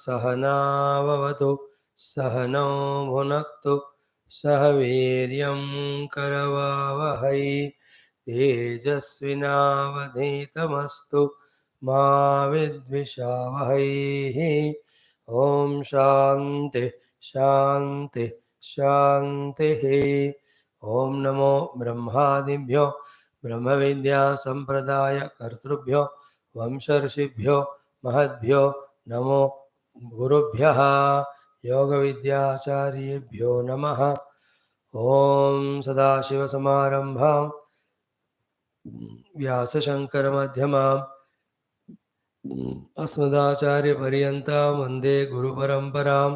सहनाववतु सहनौ भुनक्तु सह वीर्यं करवावहै तेजस्विनावधीतमस्तु मा विद्विषावहै। ओम शांति शांति शांति। ओम नमो ब्रह्मादिभ्यो ब्रह्म विद्या संप्रदाय कर्तृभ्यो वंशर्षिभ्यो महद्भ्यो नमो गुरुभ्यः योग विद्याचार्येभ्यो नमः। ओम सदाशिव समारंभां व्यासशंकर मध्यमाम् अस्मदाचार्य पर्यन्तां वन्दे गुरुपरम्पराम्।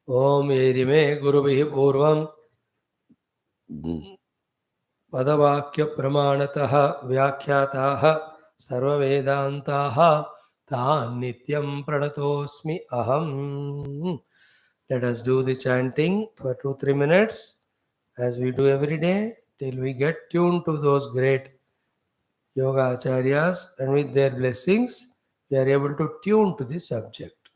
ओम एरिमे गुरुभिः पूर्वं पदवाक्य प्रमाणतः व्याख्याताः सर्ववेदान्ताः तान् नित्यं प्रणतोऽस्मि अहम्। Let us do the chanting for 2-3 minutes as we do every day till we get tuned to those great yoga acharyas, and with their blessings we are able to tune to the subject.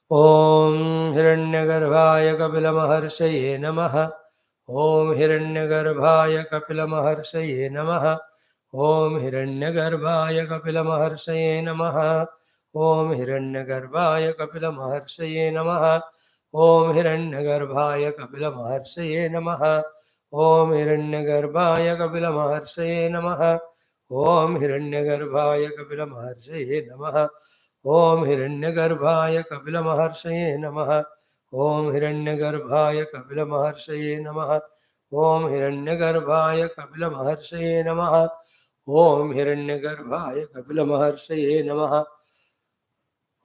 Om Hiranyagarbhaya Kapilamaharshaya Namaha. Om Hiranyagarbhaya Kapilamaharshaya Namaha. Om Hiranyagarbhaya Kapilamaharshaya Namaha. Om Hiranyagarbhaya Kapilamaharshaya Namaha. Om Hiranyagarbhaya Kapilamaharshaya Namaha. Om Hiranyagarbhaya Kapilamaharshaya Namaha. Om Hiranyagarbhaya Kapilamaharshaya Namaha. Om Hiranyagarbhaya Kapilamaharshaya Namaha. Om Hiranyagarbhaya Kapilamaharshaya Namaha. Om Hiranyagarbhaya Kapilamaharshaya Namaha. Om Hiranyagarbhaya Kapilamaharshaya Namaha.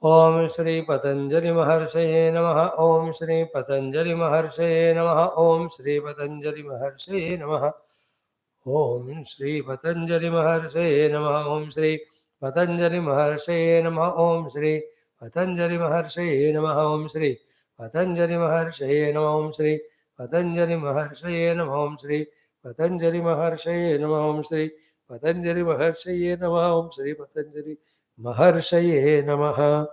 Om Shri Patanjali Maharshaya Namaha. Om Shri Patanjali Maharshaya Namaha. Om Shri Patanjali Maharshaya Namaha. Om Shri Patanjali Maharshaya Namaha. Om Shri Patanjali Maharshaya Namaha. Om Shri Patanjali Maharshaya Namaha. Om Shri Patanjali Maharshaya Namaha. Om Shri Patanjali Maharshaya Namaha. Om Shri Patanjali Maharshaya Namaha. Om Shri Patanjali Maharshaya Namaha. Om Shri Patanjali Maharshaya Namaha.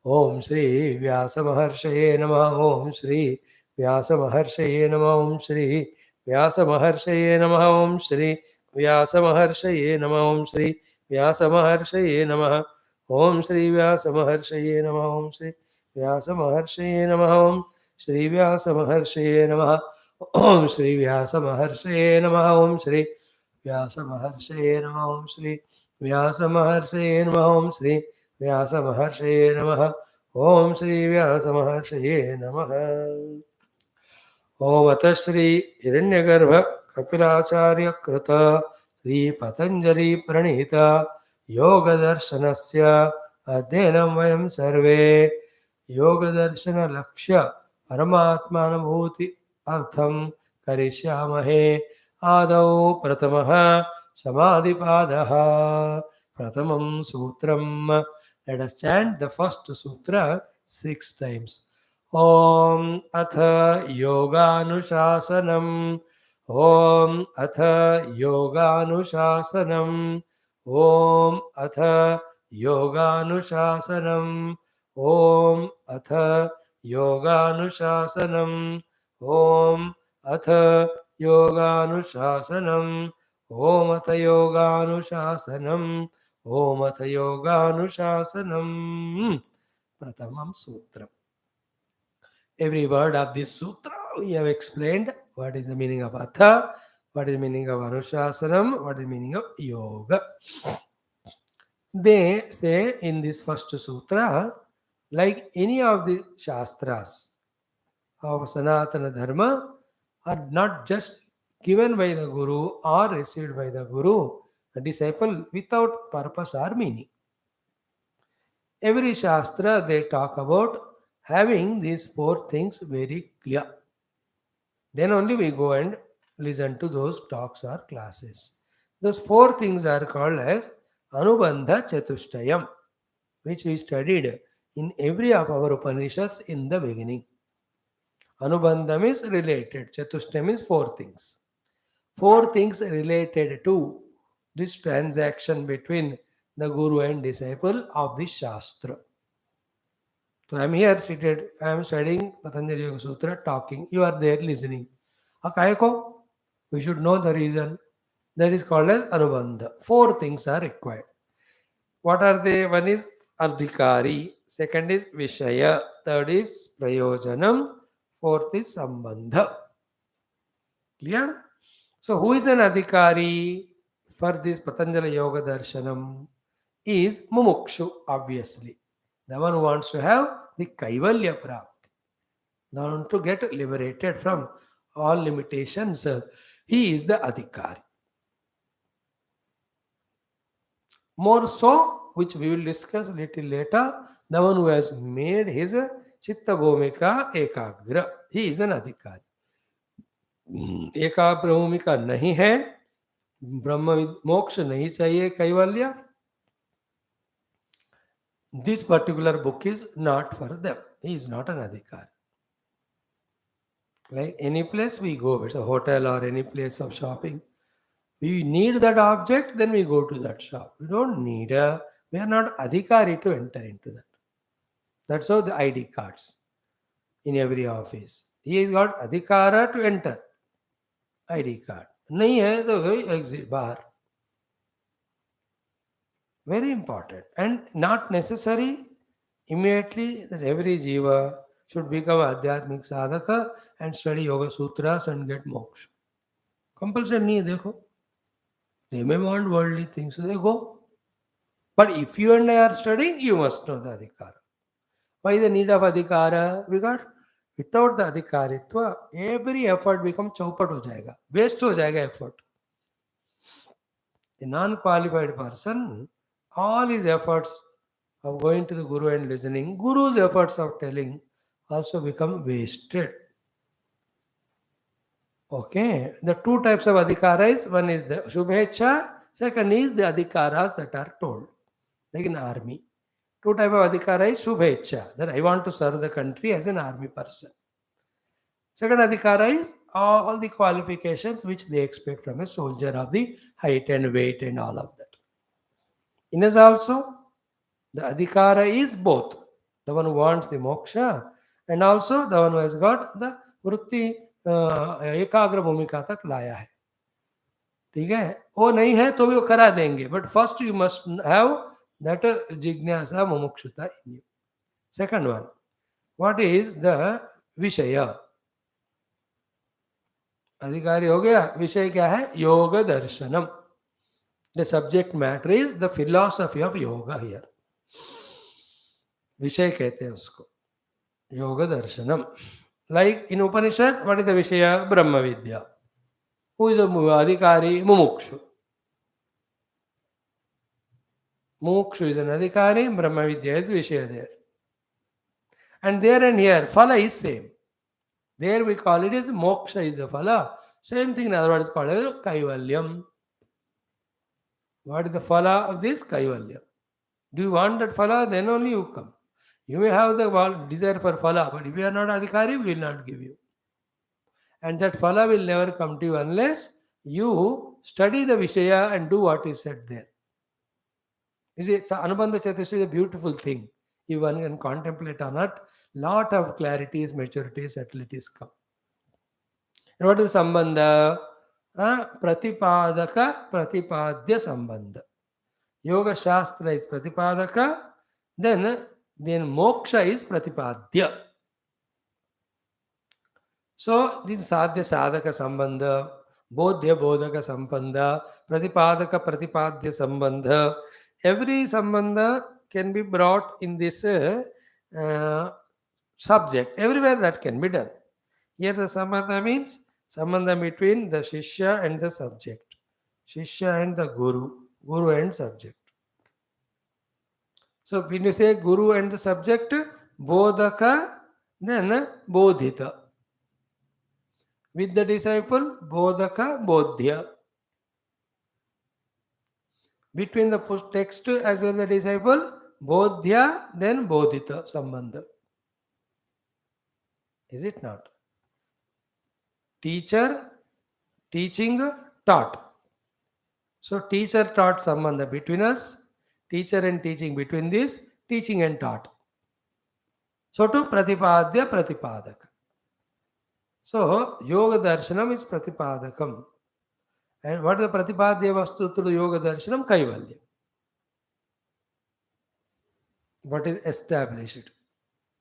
Om Shri Vyasa Maharshaya Namaha. Om Shri Vyasa Maharshaya Namaha. Om Shri Vyasa Maharshaya Namaha. Om Shri Vyasa Maharshaya Namaha. Om Shri Vyasa Maharshaya Namaha. Om Shri Vyasa Maharshaya Namaha. Om Shri Vyasa Maharshaya Namaha. Om Shri Vyasa Maharshaya Namaha. Om Shri Vyasa Maharshaya Namaha. Om Shri Vyasa Maharshaya Namaha. Om Shri Vyasa Maharshaya Namaha. Om Shri Vyasa Maharshaya Namaha. Om Shri Vyasa Maharshaya Namaha. Om Atha Shri Hiranyagarbha Kapilacharya Krita Shri Patanjali Pranita Yoga Darshanasya Adhenam Vayam Sarve Yoga Darshana Lakshya Paramatmanabhuti Artham Karishyamahe Adau Pratamaha Samadhipadaha Pratamam Sutram. Let us chant the first sutra 6 times. Om Atha Yoganushasanam. Om Atha Yoganushasanam. Om Atha Yoganushasanam. Om Atha Yoganushasanam. Om Atha Yoganushasanam. Om Atha Yoganushasanam. Om Atha Yoganushasanam. Pratamam Sutra. Every word of this sutra we have explained. What is the meaning of Atha? What is the meaning of Anushasanam? What is the meaning of Yoga? They say in this first sutra, like any of the Shastras of Sanatana Dharma, are not just given by the Guru or received by the Guru, a disciple, without purpose or meaning. Every Shastra they talk about having these 4 things very clear. Then only we go and listen to those talks or classes. Those 4 things are called as Anubandha Chatushtayam, which we studied in every of our Upanishads in the beginning. Anubandham is related, Chatushtayam is 4 things. 4 things related to this transaction between the Guru and disciple of the Shastra. So I am here seated, I am studying Patanjali Yoga Sutra, talking. You are there listening. Akayako, we should know the reason. That is called as Anubandha. Four things are required. What are they? One is Ardhikari, second is Vishaya, third is Prayojanam, fourth is Sambandha. Clear? So, who is an Adhikari for this Patanjali Yoga Darshanam? Is Mumukshu, obviously. The one who wants to have the Kaivalya Prapti. The one to get liberated from all limitations. He is the Adhikari. More so, which we will discuss a little later, the one who has made his Chitta Bhumika Ekagra. He is an Adhikari. एकाग्र भूमिका नहीं है, ब्रह्म मोक्ष नहीं चाहिए, कैवल्य. This particular book is not for them. He is not an adhikari. Like any place we go, it's a hotel or any place of shopping. We need that object, then we go to that shop. We don't need we are not adhikari to enter into that. That's how the ID cards in every office. He has got adhikara to enter. ID card. नहीं है तो exit बाहर. Very important and not necessary immediately that every jiva should become adhyatmic sadhaka and study yoga sutras and get moksha. Compulsion nahi hai, dekho. They may want worldly things, so they go. But if you and I are studying, you must know the adhikara. Why the need of adhikara? Because without the adhikaritva, every effort become chaupat ho jayega. Waste ho jayega effort. A non-qualified person, all his efforts of going to the Guru and listening, Guru's efforts of telling also become wasted. Okay, the two types of adhikaras, one is the Shubhecha, second is the adhikaras that are told, like in army. Two types of adhikara is Shubhecha, that I want to serve the country as an army person. Second adhikara is all the qualifications which they expect from a soldier of the height and weight and all of that. In us also, the adhikara is both. The one who wants the moksha and also the one who has got the vrutti एकाग्र भूमिका तक लाया है. ठीक है, वो नहीं है तो भी वो करा देंगे, but first you must have that जिज्ञासा मुमुक्षुता in you. Second one, what is the विषय? अधिकारी हो गया. विषय क्या है? योग दर्शनम. The subject matter is the philosophy of yoga here. विषय कहते हैं उसको, योग दर्शनम. Like in Upanishad, what is the Vishaya? Brahma Vidya. Who is a Adhikari? Mumukshu. Mumukshu is an Adhikari, Brahma Vidya is Vishaya there. And there and here, Phala is same. There we call it as Moksha is the Phala. Same thing in other words called as Kaivalyam. What is the Phala of this? Kaivalyam. Do you want that Phala? Then only you come. You may have the desire for phala, but if you are not adhikari, we will not give you. And that phala will never come to you unless you study the Vishaya and do what is said there. You see, Anubandha Chatushtaya is a beautiful thing. If one can contemplate on it, lot of clarities, maturities, subtleties come. And what is Sambandha? Pratipadaka, Pratipadya Sambandha. Yoga Shastra is Pratipadaka, then moksha is pratipadya. So this sadhya sadhaka sambandha, bodhya bodhaka sambandha, pratipadaka pratipadya sambandha. Every sambandha can be brought in this subject. Everywhere that can be done. Here the sambandha means sambandha between the shishya and the subject. Shishya and the guru, guru and subject. So when you say Guru and the subject, Bodhaka, then Bodhita. With the disciple, Bodhaka, Bodhya. Between the text as well as the disciple, Bodhya, then Bodhita, Sambandha. Is it not? Teacher, teaching, taught. So teacher taught Sambandha between us. Teacher and teaching between this, teaching and taught. So to Pratipadya Pratipadaka. So Yoga Darshanam is Pratipadakam. And what is the Pratipadya Vastu to Yoga Darshanam? Kaivalya. What is established?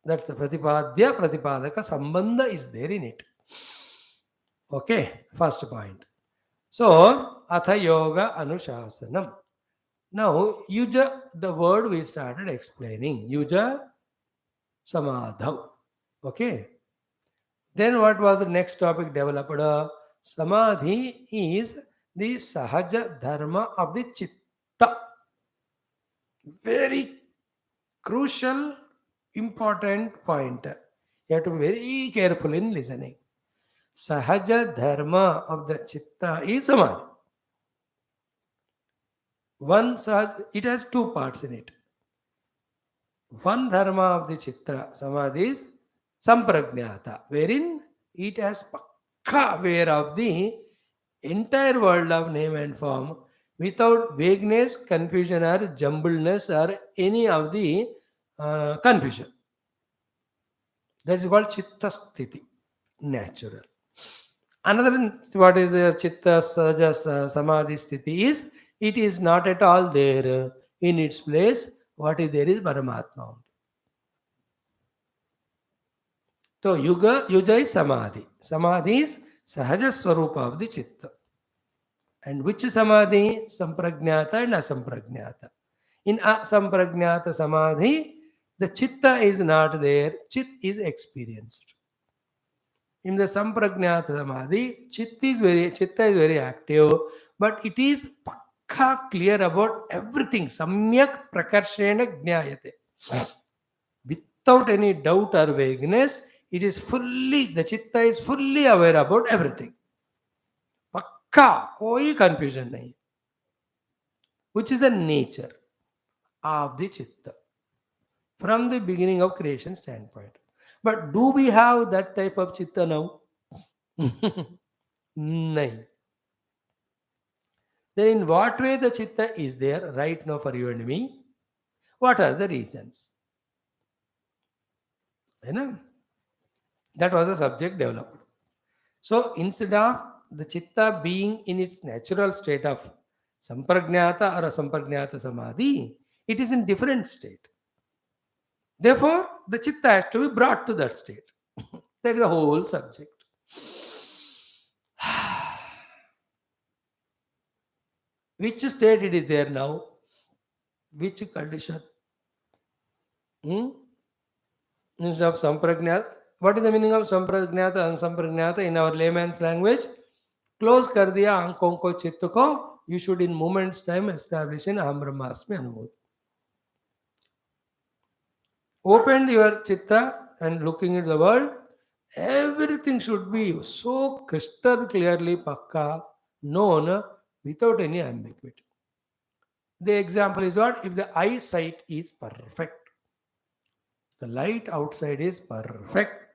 That's the Pratipadya Pratipadaka. Sambandha is there in it. Okay, first point. So, Atha Yoga Anushasanam. Now, Yuja, the word we started explaining. Yuja Samadhau. Okay. Then what was the next topic developed? Samadhi is the Sahaja Dharma of the Chitta. Very crucial, important point. You have to be very careful in listening. Sahaja Dharma of the Chitta is Samadhi. It has two parts in it. One dharma of the Chitta Samadhi is Samprajnata, wherein it has pakka aware of the entire world of name and form without vagueness, confusion or jumbledness or any of the confusion. That is called Chitta Sthiti, natural. Another what is the Chitta Sahaja Samadhi Sthiti is, it is not at all there. In its place, what is there is Paramatma. So Yuja is Samadhi. Samadhi is Sahaja Swarupa of the Chitta. And which Samadhi? Samprajnata and Asamprajnata. In Asamprajnata Samadhi, the Chitta is not there, Chit is experienced. In the Samprajnata Samadhi, Chitta is very active, but it is pakka clear about everything. Samyak prakarshena jnayate. Without any doubt or vagueness, it is the Chitta is fully aware about everything. Pakka, koi confusion nahi. Which is the nature of the Chitta from the beginning of creation standpoint. But do we have that type of Chitta now? No. Then in what way the Chitta is there right now for you and me? What are the reasons? You know? That was a subject developed. So instead of the Chitta being in its natural state of Samprajnata or Asamprajnata Samadhi, it is in different state. Therefore, the Chitta has to be brought to that state. That is the whole subject. Which state it is there now? Which condition? Instead of Samprajnata, what is the meaning of Samprajnata and Samprajnata in our layman's language? Close kar diya aankhon ko, chitta ko, you should in moment's time establish in Aham Brahmasmi Anubhuti. Opened your Chitta and looking at the world, everything should be so crystal clearly pakka known without any ambiguity. The example is what? If the eyesight is perfect, the light outside is perfect.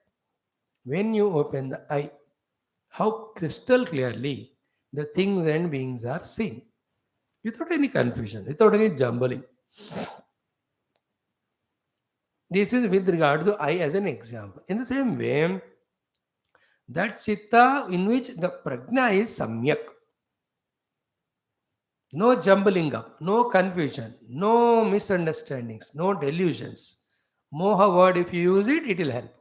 When you open the eye, how crystal clearly the things and beings are seen without any confusion, without any jumbling. This is with regard to eye as an example. In the same way, that Chitta in which the Prajna is Samyak. No jumbling up, no confusion, no misunderstandings, no delusions. Moha word, if you use it, it will help.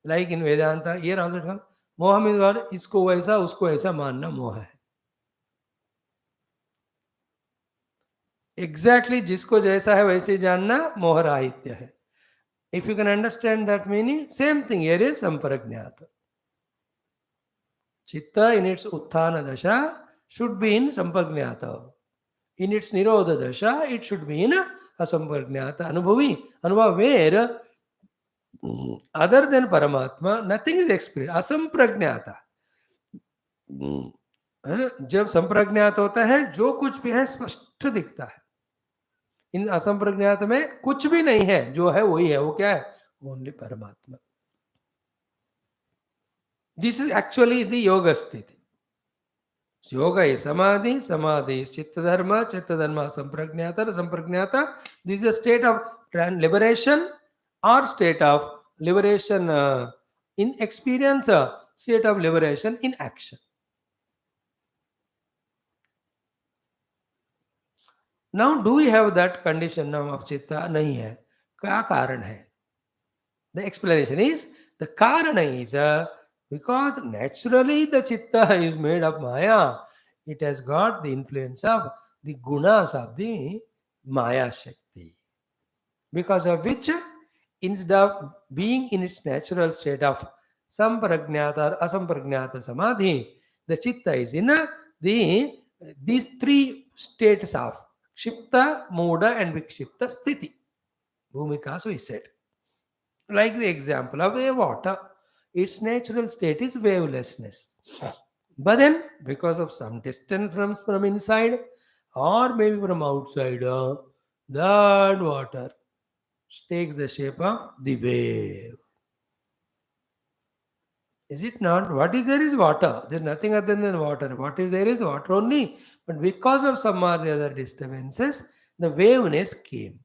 Like in Vedanta, here also it comes. Moha means what? Isko vaisa, usko aisa manna moha hai. Exactly jisko jaisa hai vaise janna moha rahitya hai. If you can understand that meaning, same thing here is Samprajnata. Chitta in its Utthana Dasha should be in Samprajnata. In its Nirodha Dasha, it should be in Asamprajnata. Anubhava where other than Paramatma, nothing is experienced. Asamprajnata. जब संप्रज्ञात होता है जो कुछ भी है स्पष्ट दिखता है. इन असंप्रज्ञात में कुछ भी नहीं है, जो है वही है. वो क्या है? ओनली परमात्मा. दिस इज एक्चुअली द योग स्थिति. Yoga is Samadhi, Samadhi is Chitta Dharma, Sanprajnata, Sanprajnata. This is a state of liberation or state of liberation in experience, state of liberation in action. Now, do we have that condition now of chitta? नहीं है. क्या कारण है? The explanation is, the karana is because naturally the chitta is made of maya. It has got the influence of the gunas of the maya shakti. Because of which, instead of being in its natural state of samprajnata or asamprajnata samadhi, the chitta is in the these three states of Kshipta, Muda and Vikshipta sthiti. Bhumika, so he said. Like the example of a water, its natural state is wavelessness. But then, because of some distance from inside or maybe from outside, that water takes the shape of the wave. Is it not? What is there is water. There is nothing other than water. What is there is water only. But because of some or the other disturbances, the waveness came.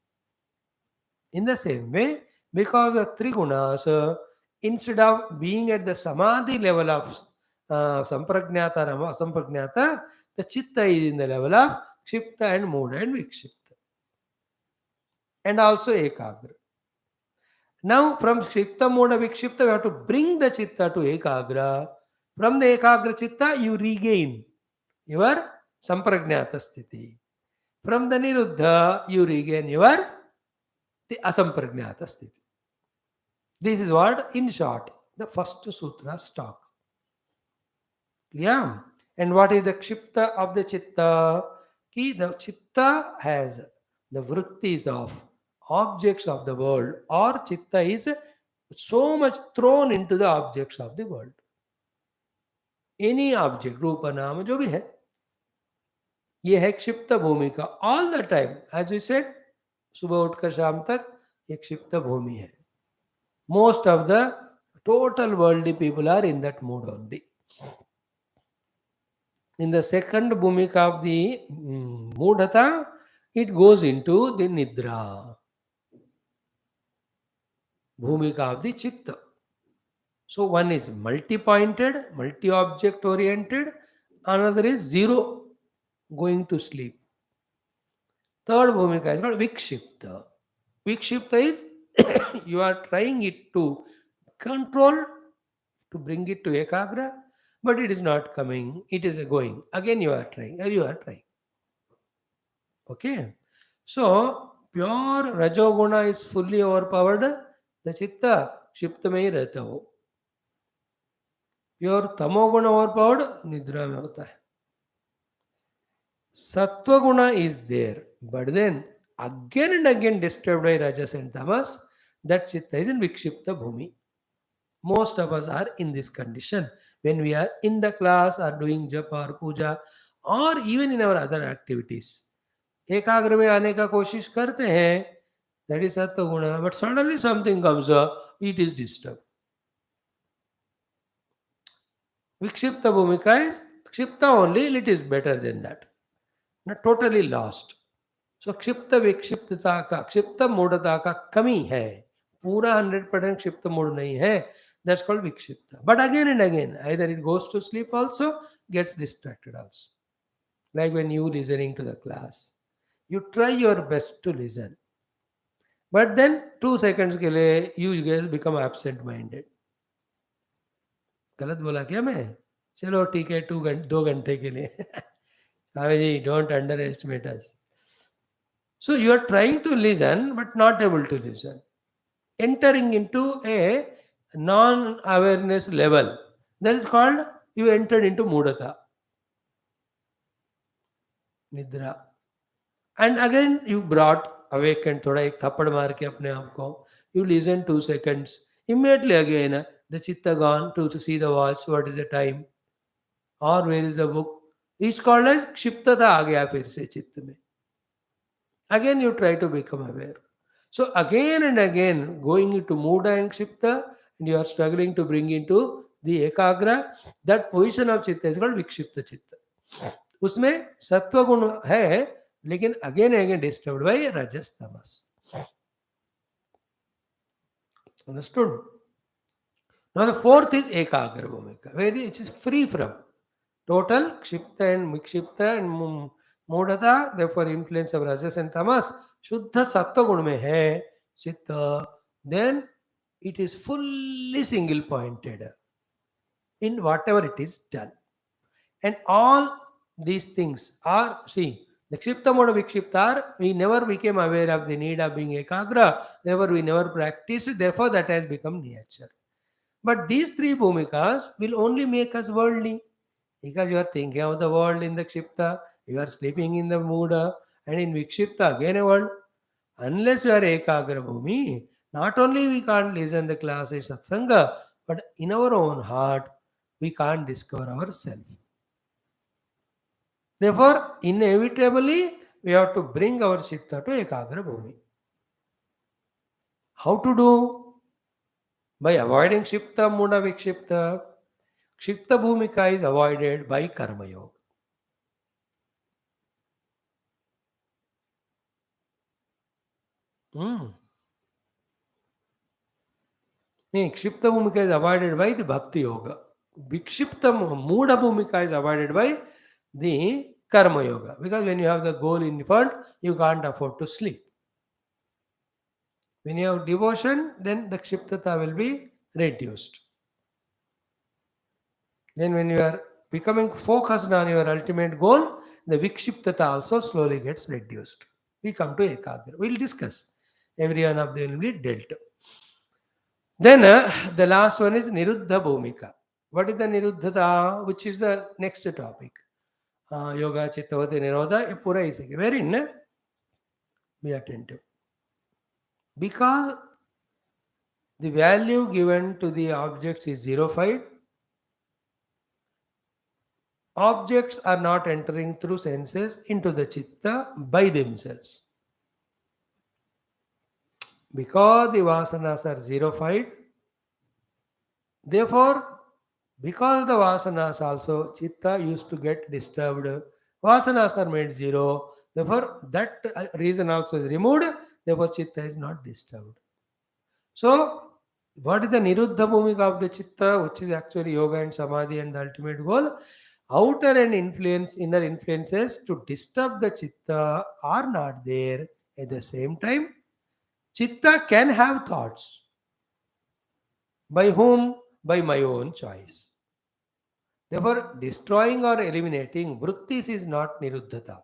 In the same way, because the three gunas, instead of being at the samadhi level of samprajnata or asamprajnata, the chitta is in the level of kshipta and muda and vikshipta. And also ekagra. Now, from Kshipta, Moda, Vikshipta, we have to bring the Chitta to Ekagra. From the Ekagra Chitta, you regain your Samprajnata Sthiti. From the Niruddha, you regain your the Asamprajnata Sthiti. This is what, in short, the first sutra talk. Yeah. And what is the Kshipta of the Chitta? The Chitta has the Vrutthis of objects of the world, or Chitta is so much thrown into the objects of the world. Any object, रूप नाम जो भी है, ये है क्षिप्त भूमि का. All the time, as we said, सुबह उठकर शाम तक ये क्षिप्त भूमि है. Most of the total worldly people are in that mood only. In the second bhumika of the mudhata, it goes into the nidra. Bhumika of the chitta. So one is multi-pointed, multi-object oriented, another is zero, going to sleep. Third bhumika is called vikshipta. Vikshipta is you are trying it to control, to bring it to ekagra, but it is not coming, it is going. Again you are trying, Okay. So, pure rajoguna is fully overpowered, the chitta क्षिप्त में ही रहता हो. Pure तमोगुण overpowered निद्रा में होता है. Sattva is there, but then again and again disturbed by rajas and tamas, that chitta is in vikshipta bhumi. Most of us are in this condition when we are in the class or doing japa or puja or even in our other activities. एकाग्र में आने का कोशिश करते हैं, that is sattva guna, but suddenly something comes up, it is disturbed. Vikshipta bhumika is kshipta only, it is better than that. Not totally lost. So क्षिप्त विक्षिप्तता का, क्षिप्त मूढ़ता का कमी है, पूरा 100% क्षिप्त मूढ़ नहीं है. That's called vikshipta. But again and again, either it goes to sleep also, gets distracted also. Like when you listening to the class, you try your best to listen, but then 2 seconds के लिए you guys become absent-minded. गलत बोला क्या मैं? चलो ठीक है, 2 घंटे के लिए. Ji, don't underestimate us. So you are trying to listen but not able to listen. Entering into a non-awareness level. That is called you entered into mudata. Nidra. And again you brought awakened. थोड़ा एक थप्पड़ मार के अपने आप को. You listen 2 seconds. Immediately again the chitta gone to see the watch. What is the time? Or where is the book? It's called as क्षिप्तता आ गया फिर से चित्त में. Again you try to become aware. So again and again going into Muda and Kshipta, and you are struggling to bring into the Ekagra, that position of Chitta is called Vikshipta Chitta. उसमें सत्व गुण है, लेकिन again and again disturbed by Rajas Tamas. Understood? Now the fourth is Ekagra Bhumika, which is free from total Kshipta and Mikshipta and Mudata, therefore influence of Rajas and Tamas, Shuddha Sattva Gun mein hai, Chitta, then it is fully single pointed in whatever it is done. And all these things are, see, the Kshipta mode of Vikshipta, we never became aware of the need of being Ekagra, therefore we never practiced, therefore that has become nature. But these three bhumikas will only make us worldly because you are thinking of the world in the Kshipta, you are sleeping in the Muda, and in Vikshipta again a world. Unless we are Ekagra Bhumi, not only we can't listen the classes Satsanga, but in our own heart, we can't discover ourselves. Therefore, inevitably, we have to bring our Chitta to Ekagra Bhumi. How to do? By avoiding Kshipta, Muda, Vikshipta. Kshipta Bhumika is avoided by Karma Yoga. Kshipta Bhumika is avoided by the Bhakti Yoga. Vikshipta Muda Bhumika is avoided by the Karma Yoga. Because when you have the goal in front, you can't afford to sleep. When you have devotion, then the Kshiptata will be reduced. Then when you are becoming focused on your ultimate goal, the Vikshiptata also slowly gets reduced. We come to Ekagra. We'll discuss. Every one of them will be dealt. Then the last one is Niruddha Bhumika. What is the Niruddhata? Which is the next topic. Yoga, Chittavati, Nirodha, Pura Isiki. Wherein, be attentive. Because the value given to the objects is zero-fied, objects are not entering through senses into the Chitta by themselves. Because the vasanas are zero-fied, therefore, because the vasanas also, Chitta used to get disturbed. Vasanas are made zero. Therefore, that reason also is removed. Therefore, Chitta is not disturbed. So, what is the Niruddha Bhumika of the Chitta, which is actually Yoga and Samadhi and the ultimate goal? Outer and inner influences to disturb the Chitta are not there. At the same time, Chitta can have thoughts. By whom? By my own choice. Therefore, destroying or eliminating Vrutthis is not Niruddhata.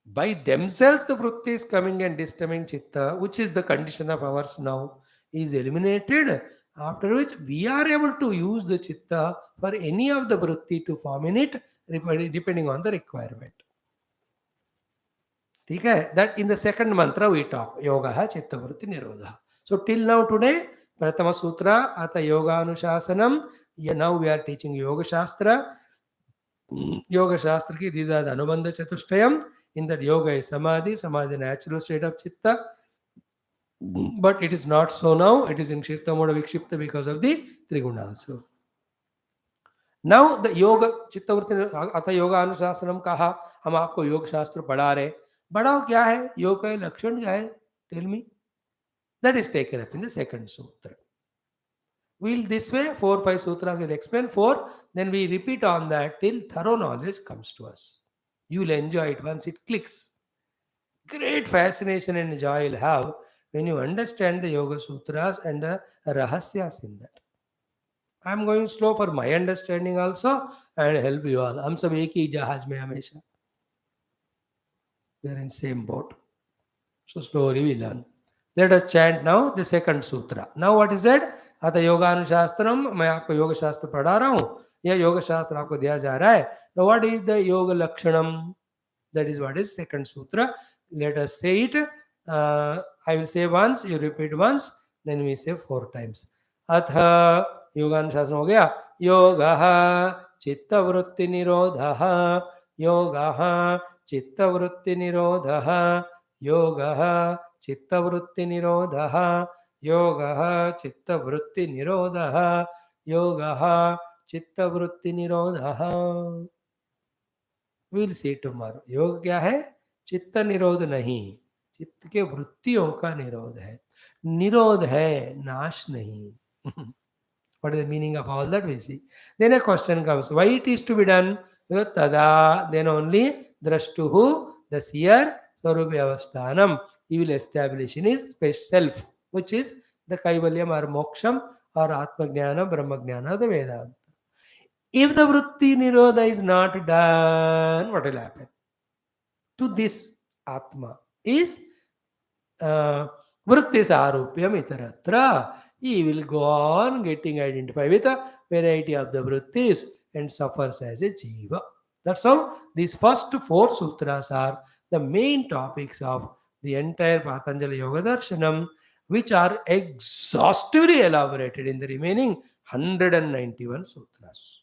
By themselves, the Vrutthis coming and disturbing Chitta, which is the condition of ours now, is eliminated. After which, we are able to use the Chitta for any of the Vrutti to form in it, depending on the requirement. Okay? That in the second mantra we talk. Yoga Chitta Vritti Nirodha. So till now today, Pratama Sutra, Ata Yoga Anushasanam. Now we are teaching Yoga Shastra. Yoga Shastra ki these are the Anubandha Chatushtayam. In that yoga is Samadhi. Samadhi natural state of Chitta. But it is not so now. It is in Kshipta mode of Vikshipta because of the Triguna also. Now the yoga चित्तवृत्ति अतः योगा अनुशासनम कहा हम आपको योग शास्त्र पढ़ा रहे बढ़ाओ क्या है योग का लक्षण क्या है tell me that is taken up in the second sutra. We'll this way 4-5 sutras will explain 4 then we repeat on that till thorough knowledge comes to us. You will enjoy it once it clicks. Great fascination and joy you'll have when you understand the yoga sutras and the rahasyas in that. I am going slow for my understanding also and help you all. हम सब एक ही जहाज में हमेशा. We are in same boat. So slowly we learn. Let us chant now the second sutra. Now what is it? अतः योगानुशास्त्रम मैं आपको योग शास्त्र पढ़ा रहा हूँ. यह योग शास्त्र आपको दिया जा रहा है. Now what is the yoga lakshanam? That is what is second sutra. Let us say it. I will say once, you repeat once, then we say 4 times. अथ योगानुशासन हो गया योगः चित्तवृत्ति निरोधः योगः चित्तवृत्ति निरोधः योगः चित्तवृत्ति निरोधः योगः चित्तवृत्ति निरोधः योगः चित्तवृत्ति निरोधः. We'll see tomorrow. योग क्या है? चित्त निरोध नहीं, चित्त के वृत्तियों का निरोध है. निरोध है, नाश नहीं. What is the meaning of all that we see? Then a question comes, why it is to be done? Because tada, then only drashtuhu, the seer, swarupyavasthanam, he will establish in his self, which is the kaivalyam or moksham or atma jnana, brahma jnana, the Vedanta. If the vritti nirodha is not done, what will happen? To this atma is Vrutthis arupyam itaratra. He will go on getting identified with a variety of the Vrutthis and suffers as a jiva. That's how these first four sutras are the main topics of the entire Patanjali Yoga Darshanam, which are exhaustively elaborated in the remaining 191 sutras.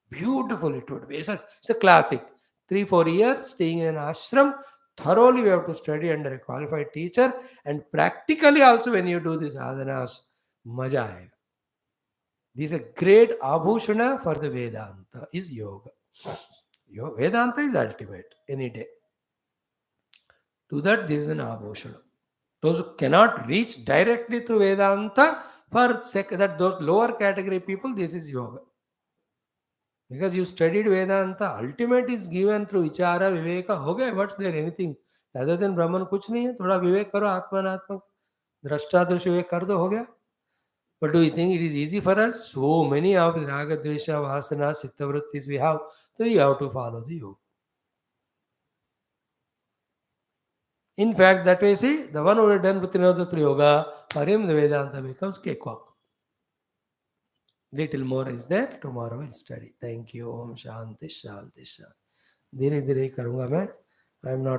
Beautiful it would be. It's a classic. 3-4 years staying in an ashram. Thoroughly we have to study under a qualified teacher, and practically also when you do these sadhanas, maja aayega. This is a great abhushana for the Vedanta is yoga. Vedanta is ultimate any day. To that this is an abhushana. Those who cannot reach directly through Vedanta, for that those lower category people, this is yoga. Because you studied Vedanta, ultimate is given through vichara, viveka, हो गया. What's there anything other than Brahman? कुछ नहीं है. थोड़ा विवेक करो, आत्मात्मक दृष्टा दृश्य विवेक कर दो, हो गया. But do you think it is easy for us? So many of the raga, dvesha, vasana, citta vrittis we have, so we have to follow the yoga. In fact, that way, see, the one who had done Vritti yoga, for him the Vedanta becomes cakewalk. Little more is there. Tomorrow we'll study. Thank you. Om Shanti Shanti Shanti. धीरे धीरे करूँगा मैं. I am not